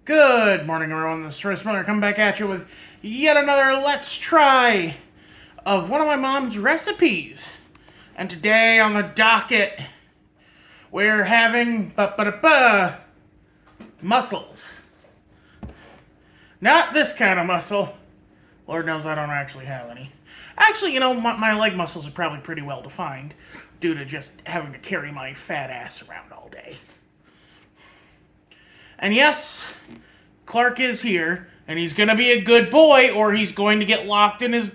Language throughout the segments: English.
Good morning, everyone. This is Royce coming back at you with yet another Let's Try of one of my mom's recipes. And today on the docket, we're having mussels. Not this kind of mussel. Lord knows I don't actually have any. Actually, my leg muscles are probably pretty well defined due to just having to carry my fat ass around all day. And yes, Clark is here, and he's gonna be a good boy, or he's going to get locked in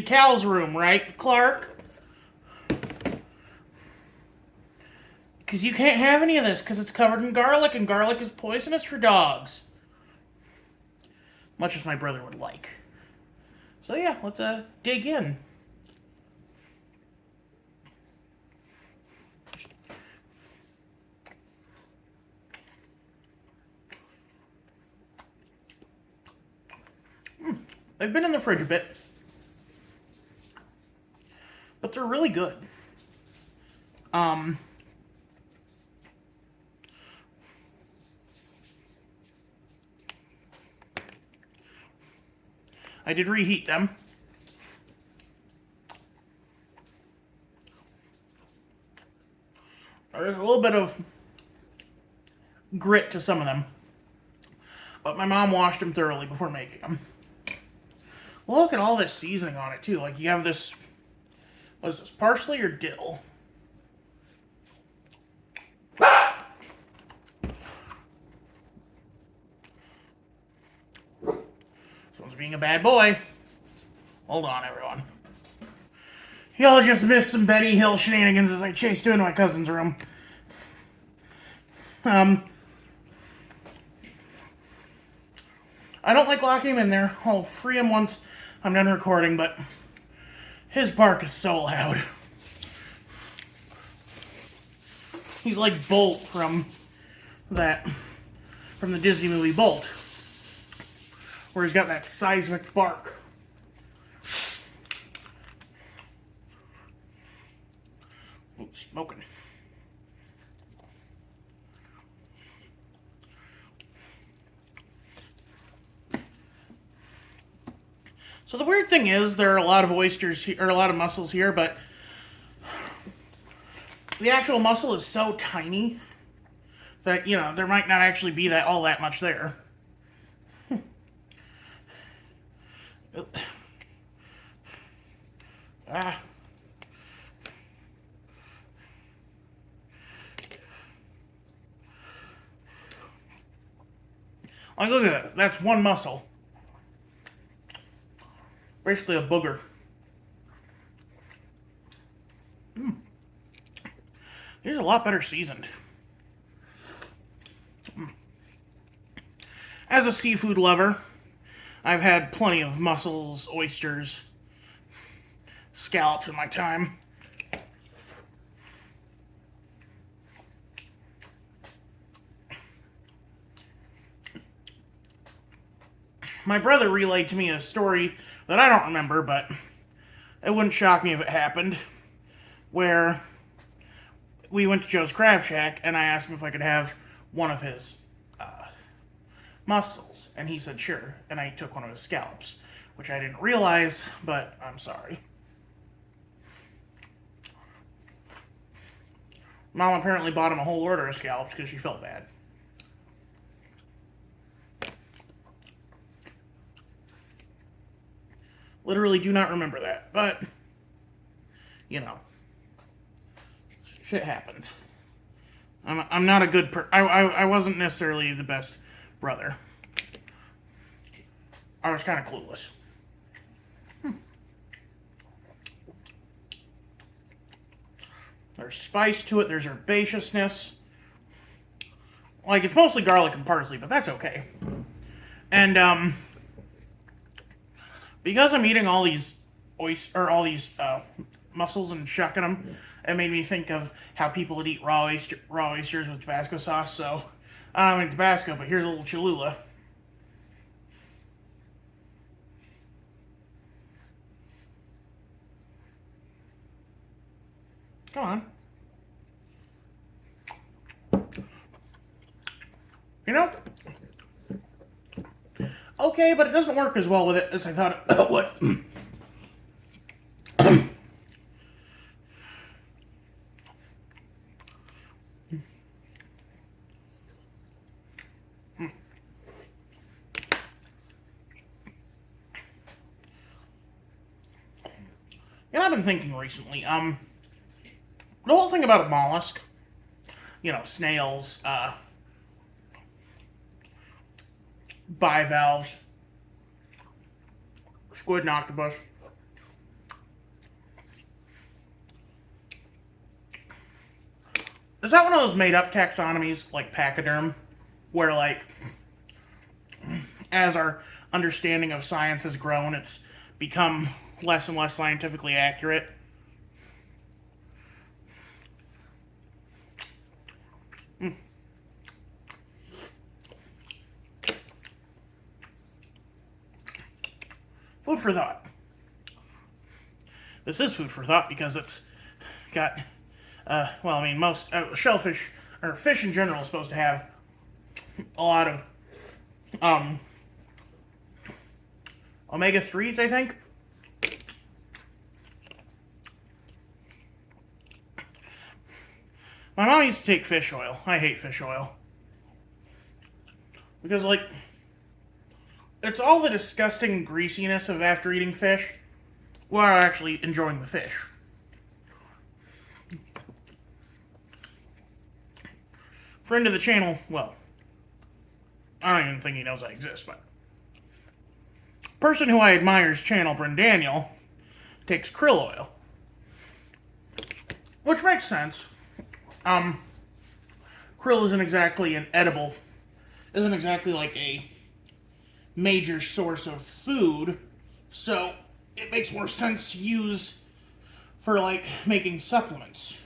Cal's room, right, Clark? Because you can't have any of this, because it's covered in garlic, and garlic is poisonous for dogs. Much as my brother would like. So yeah, let's dig in. They've been in the fridge a bit, but they're really good. I did reheat them. There's a little bit of grit to some of them, but my mom washed them thoroughly before making them. Look at all this seasoning on it, too. Like, you have this... What is this? Parsley or dill? Someone's being a bad boy. Hold on, everyone. Y'all just missed some Benny Hill shenanigans as I chased into my cousin's room. I don't like locking him in there. I'll free him once I'm done recording, but his bark is so loud. He's like Bolt from the Disney movie Bolt, where he's got that seismic bark. Ooh, smoking. So the weird thing is, there are a lot of oysters here, or a lot of mussels here, but the actual mussel is so tiny that, there might not actually be all that much there. Ah. Like, look at that. That's one mussel. Basically a booger. These are a lot better seasoned. As a seafood lover, I've had plenty of mussels, oysters, scallops in my time. My brother relayed to me a story that I don't remember, but it wouldn't shock me if it happened, where we went to Joe's Crab Shack, and I asked him if I could have one of his mussels, and he said sure, and I took one of his scallops, which I didn't realize, but I'm sorry. Mom apparently bought him a whole order of scallops because she felt bad. Literally do not remember that, but, shit happens. I'm not a good I wasn't necessarily the best brother. I was kind of clueless. There's spice to it, there's herbaceousness. Like, it's mostly garlic and parsley, but that's okay. And, because I'm eating all these mussels and shucking them, it made me think of how people would eat raw oysters with Tabasco sauce. So, I mean Tabasco, but here's a little Cholula. Come on. okay, but it doesn't work as well with it as I thought it would. And I've been thinking recently, the whole thing about a mollusk, snails, bivalves, squid and octopus. Is that one of those made-up taxonomies, like pachyderm, where, like, as our understanding of science has grown, it's become less and less scientifically accurate? Food for thought. This is food for thought because it's got, most shellfish, or fish in general, is supposed to have a lot of omega-3s, I think. My mom used to take fish oil. I hate fish oil. Because, like, it's all the disgusting greasiness of after eating fish while actually enjoying the fish. Friend of the channel, well, I don't even think he knows I exist, but person who I admire's channel, Bryn Daniel, takes krill oil. Which makes sense. Krill isn't exactly isn't exactly like a major source of food, so it makes more sense to use for, like, making supplements.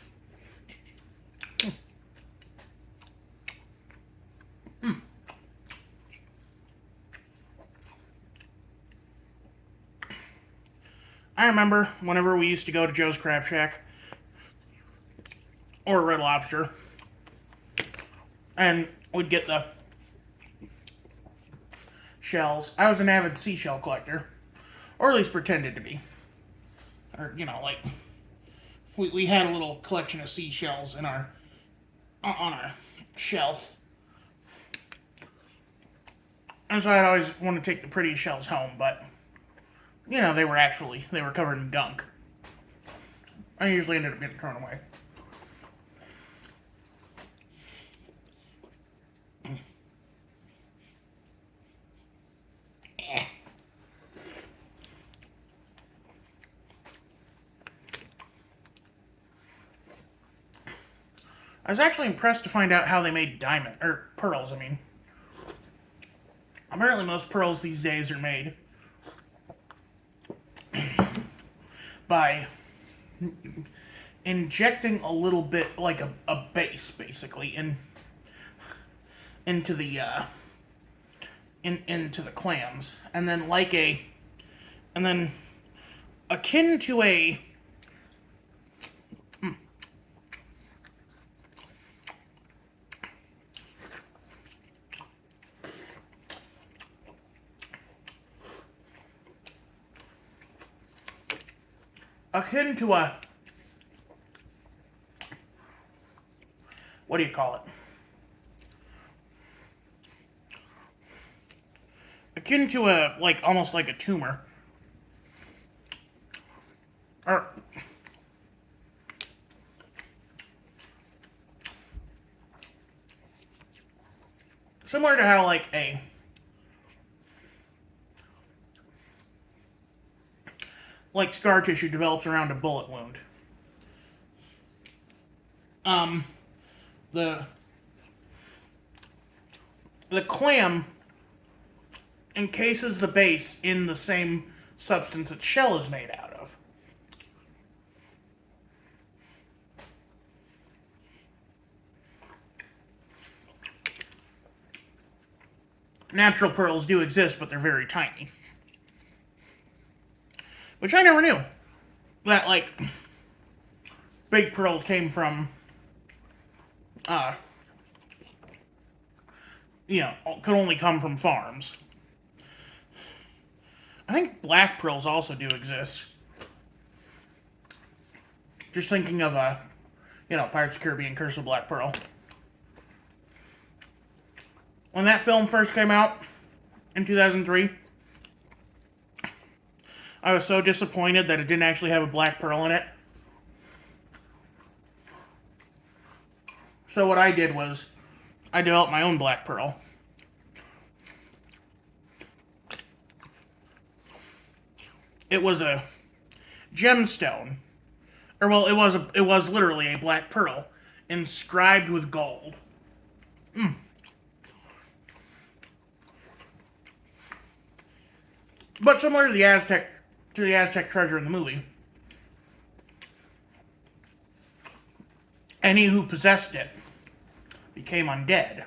I remember whenever we used to go to Joe's Crab Shack or Red Lobster, and we'd get the shells. I was an avid seashell collector, or at least pretended to be. Or, we had a little collection of seashells on our shelf. And so I'd always want to take the prettiest shells home, but, they were covered in gunk. I usually ended up getting thrown away. I was actually impressed to find out how they made pearls, Apparently most pearls these days are made by injecting a little bit, like a base, basically, into the into the clams, and then akin to a akin to a, what do you call it? Akin to a, like, almost like a tumor. Or, similar to how, like scar tissue develops around a bullet wound. The clam encases the base in the same substance its shell is made out of. Natural pearls do exist, but they're very tiny. Which I never knew. That, like, big pearls came from, could only come from farms. I think black pearls also do exist. Just thinking of Pirates of the Caribbean: Curse of Black Pearl. When that film first came out in 2003, I was so disappointed that it didn't actually have a black pearl in it. So what I did was, I developed my own black pearl. It was a gemstone. Or, well, it was literally a black pearl inscribed with gold. But similar to the Aztec treasure in the movie. Any who possessed it became undead.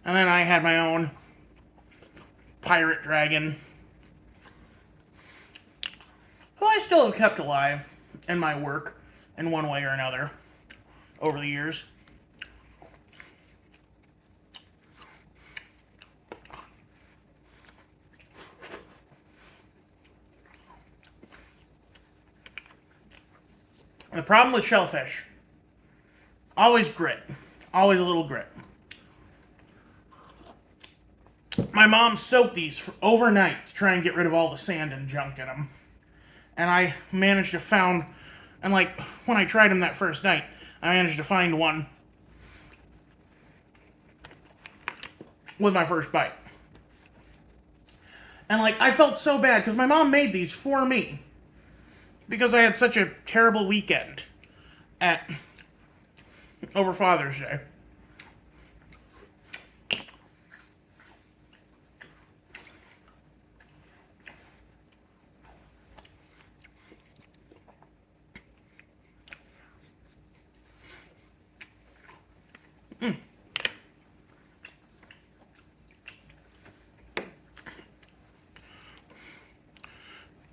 And then I had my own pirate dragon, who I still have kept alive in my work in one way or another over the years. The problem with shellfish, always grit. Always a little grit. My mom soaked these overnight to try and get rid of all the sand and junk in them. And I managed to found, and like, when I tried them that first night, I managed to find one with my first bite. And like, I felt so bad, because my mom made these for me. Because I had such a terrible weekend over Father's Day.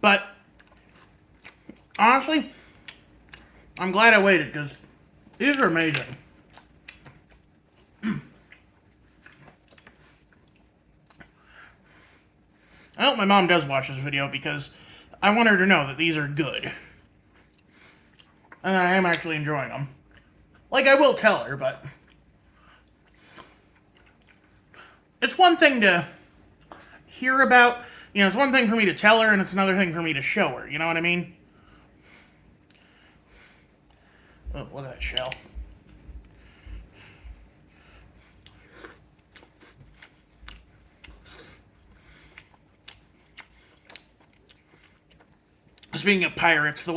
But honestly, I'm glad I waited, because these are amazing. I hope my mom does watch this video, because I want her to know that these are good. And I am actually enjoying them. Like, I will tell her, but it's one thing to hear about. It's one thing for me to tell her, and it's another thing for me to show her. You know what I mean? Oh, look at that shell. Speaking of pirates, the